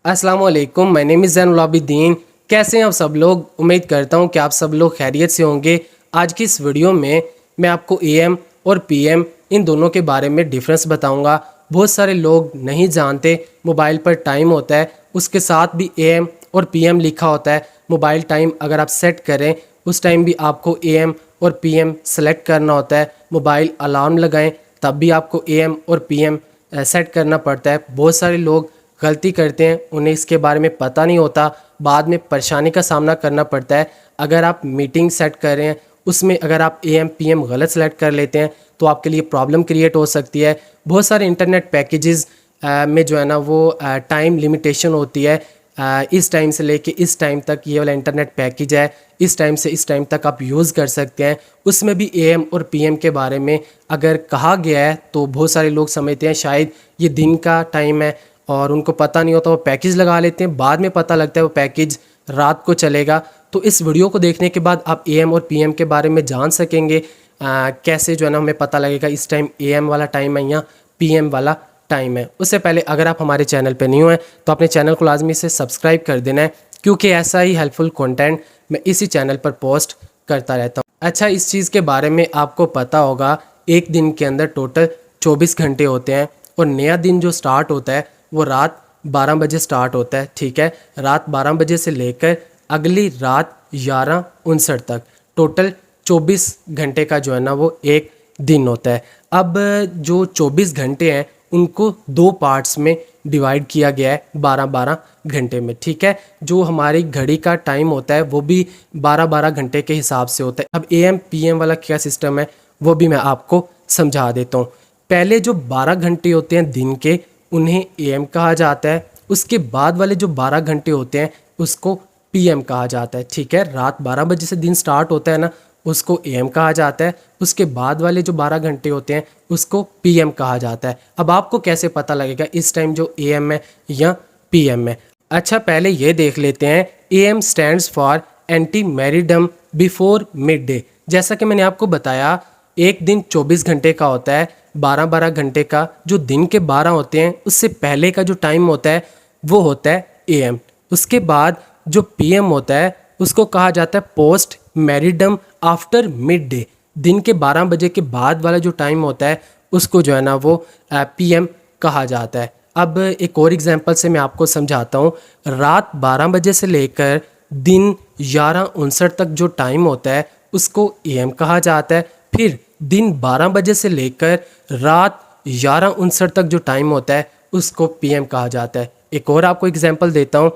अस्सलाम वालेकुम, my name is Zainul Abidin. कैसे हैं आप सब लोग? उम्मीद करता हूं कि आप सब लोग खैरियत से होंगे। आज की इस वीडियो में मैं आपको एएम और पीएम इन दोनों के बारे में डिफरेंस बताऊंगा। बहुत सारे लोग नहीं जानते मोबाइल पर टाइम होता है, उसके साथ भी एएम और पीएम लिखा होता है। मोबाइल टाइम अगर आप सेट करें उस टाइम भी आपको एएम और पीएम सेलेक्ट करना होता है। मोबाइल अलार्म लगाएं तब भी आपको एएम और पीएम सेट करना पड़ता है। बहुत सारे लोग गलती करते हैं, उन्हें इसके बारे में पता नहीं होता, बाद में परेशानी का सामना करना पड़ता है। अगर आप मीटिंग सेट कर रहे हैं उसमें अगर आप एएम पीएम गलत सेलेक्ट कर लेते हैं तो आपके लिए प्रॉब्लम क्रिएट हो सकती है। बहुत सारे इंटरनेट पैकेजेस में जो है ना वो टाइम लिमिटेशन होती है। इस टाइम से लेके इस टाइम तक ये वाला इंटरनेट पैकेज है, इस टाइम से इस टाइम तक आप यूज़ कर सकते हैं। उसमें भी एएम और पीएम के बारे में अगर कहा गया है तो बहुत सारे लोग समझते हैं शायद ये दिन का टाइम है और उनको पता नहीं होता, वो पैकेज लगा लेते हैं। बाद में पता लगता है वो पैकेज रात को चलेगा। तो इस वीडियो को देखने के बाद आप एएम और पीएम के बारे में जान सकेंगे। कैसे जो है ना हमें पता लगेगा इस टाइम एएम वाला टाइम है या पीएम वाला टाइम है। उससे पहले अगर आप हमारे चैनल पर न्यू हैं तो अपने चैनल को लाजमी से सब्सक्राइब कर देना है, क्योंकि ऐसा ही हेल्पफुल कंटेंट मैं इसी चैनल पर पोस्ट करता रहता हूँ। अच्छा, इस चीज़ के बारे में आपको पता होगा, एक दिन के अंदर टोटल 24 घंटे होते हैं और नया दिन जो स्टार्ट होता है वो रात 12 बजे स्टार्ट होता है। ठीक है, रात 12 बजे से लेकर अगली रात 11:59 तक टोटल 24 घंटे का जो है ना वो एक दिन होता है। अब जो 24 घंटे हैं उनको दो पार्ट्स में डिवाइड किया गया है 12-12 घंटे में। ठीक है, जो हमारी घड़ी का टाइम होता है वो भी 12-12 घंटे के हिसाब से होता है। अब एएम पीएम वाला क्या सिस्टम है वो भी मैं आपको समझा देता हूँ। पहले जो 12 घंटे होते हैं दिन के उन्हें एएम कहा जाता है, उसके बाद वाले जो 12 घंटे होते हैं उसको पीएम कहा जाता है। ठीक है, रात 12 बजे से दिन स्टार्ट होता है ना, उसको एएम कहा जाता है। उसके बाद वाले जो 12 घंटे होते हैं उसको पीएम कहा जाता है। अब आपको कैसे पता लगेगा इस टाइम जो एएम है या पीएम है? अच्छा, पहले ये देख लेते हैं। AM stands for ante meridiem before midday. जैसा कि मैंने आपको बताया, एक दिन 24 घंटे का होता है। 12-12 घंटे का जो दिन के 12 होते हैं उससे पहले का जो टाइम होता है वो होता है एएम। उसके बाद जो पीएम होता है उसको कहा जाता है पोस्ट मैरिडम आफ्टर मिड डे। दिन के 12 बजे के बाद वाला जो टाइम होता है उसको जो है ना वो पीएम कहा जाता है। अब एक और एग्जांपल से मैं आपको समझाता हूँ। रात 12 बजे से लेकर दिन 11:59 तक जो टाइम होता है उसको एएम कहा जाता है। फिर दिन 12 बजे से लेकर रात 11:59 तक जो टाइम होता है उसको पीएम कहा जाता है। एक और आपको एग्जांपल देता हूँ।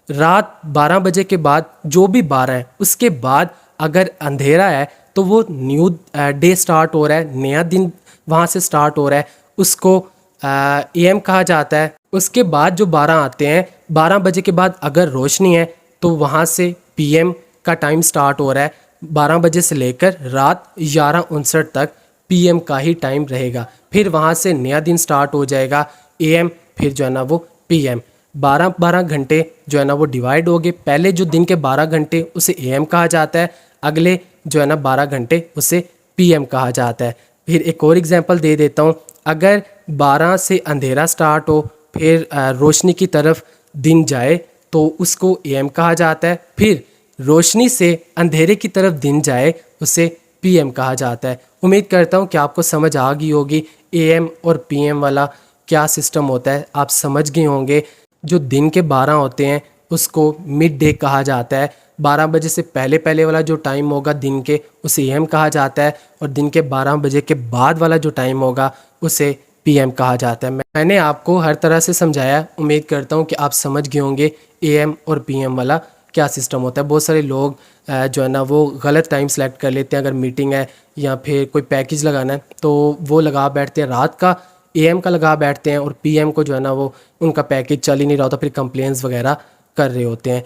रात 12 बजे के बाद जो भी 12 है उसके बाद अगर अंधेरा है तो वो न्यू डे स्टार्ट हो रहा है, नया दिन वहाँ से स्टार्ट हो रहा है, उसको एएम कहा जाता है। उसके बाद जो 12 आते हैं, 12 बजे के बाद अगर रोशनी है तो वहाँ से पीएम का टाइम स्टार्ट हो रहा है। 12 बजे से लेकर रात 11:59 तक पीएम का ही टाइम रहेगा। फिर वहाँ से नया दिन स्टार्ट हो जाएगा, एएम फिर जो है ना वो पीएम। 12-12 घंटे जो है ना वो डिवाइड हो गए। पहले जो दिन के 12 घंटे उसे एएम कहा जाता है, अगले जो है ना 12 घंटे उसे पीएम कहा जाता है। फिर एक और एग्जांपल दे देता हूँ। अगर 12 से अंधेरा स्टार्ट हो फिर रोशनी की तरफ दिन जाए तो उसको एएम कहा जाता है। फिर रोशनी से अंधेरे की तरफ दिन जाए उसे पीएम कहा जाता है। उम्मीद करता हूँ कि आपको समझ आ गई होगी एएम और पीएम वाला क्या सिस्टम होता है, आप समझ गए होंगे। जो दिन के 12 होते हैं उसको मिड डे कहा जाता है। 12 बजे से पहले पहले वाला जो टाइम होगा दिन के उसे एएम कहा जाता है और दिन के 12 बजे के बाद वाला जो टाइम होगा उसे पीएम कहा जाता है। मैंने आपको हर तरह से समझाया। उम्मीद करता हूँ कि आप समझ गए होंगे एएम और पीएम वाला क्या सिस्टम होता है। बहुत सारे लोग जो है ना वो गलत टाइम सेलेक्ट कर लेते हैं। अगर मीटिंग है या फिर कोई पैकेज लगाना है तो वो लगा बैठते हैं रात का, एएम का लगा बैठते हैं और पीएम को जो है ना वो उनका पैकेज चल ही नहीं रहा होता, फिर कंप्लेंट्स वगैरह कर रहे होते हैं।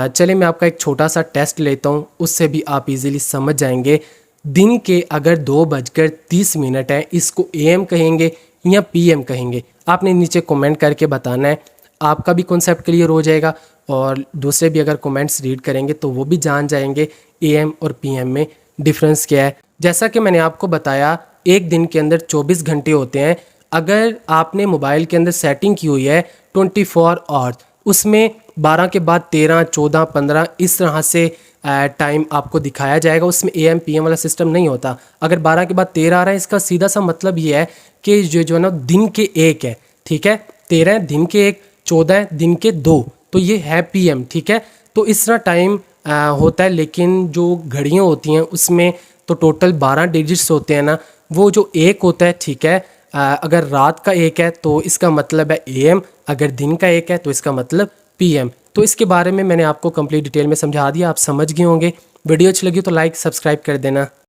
चलिए मैं आपका एक छोटा सा टेस्ट लेता हूँ, उससे भी आप इजीली समझ जाएंगे। दिन के अगर 2:30 हैं इसको एएम कहेंगे या पीएम कहेंगे? आपने नीचे कमेंट करके बताना है। आपका भी कॉन्सेप्ट क्लियर हो जाएगा और दूसरे भी अगर कमेंट्स रीड करेंगे तो वो भी जान जाएंगे एएम और पीएम में डिफरेंस क्या है। जैसा कि मैंने आपको बताया, एक दिन के अंदर 24 घंटे होते हैं। अगर आपने मोबाइल के अंदर सेटिंग की हुई है 24 आवर्स उसमें 12 के बाद 13, 14, 15 इस तरह से टाइम आपको दिखाया जाएगा। उसमें AM PM वाला सिस्टम नहीं होता। अगर 12 के बाद 13 आ रहा है, इसका सीधा सा मतलब ये है कि जो है ना दिन के 1 है, ठीक है, 13 दिन के 1, 14 दिन के 2, तो ये है PM, ठीक है। तो इस तरह टाइम होता है। लेकिन जो घड़ियाँ होती हैं उसमें तो टोटल 12 डिजिट्स होते हैं ना। वो जो 1 होता है, ठीक है, अगर रात का 1 है तो इसका मतलब है AM, अगर दिन का 1 है तो इसका मतलब PM। तो इसके बारे में मैंने आपको कंप्लीट डिटेल में समझा दिया, आप समझ गए होंगे। वीडियो अच्छी लगी तो लाइक सब्सक्राइब कर देना।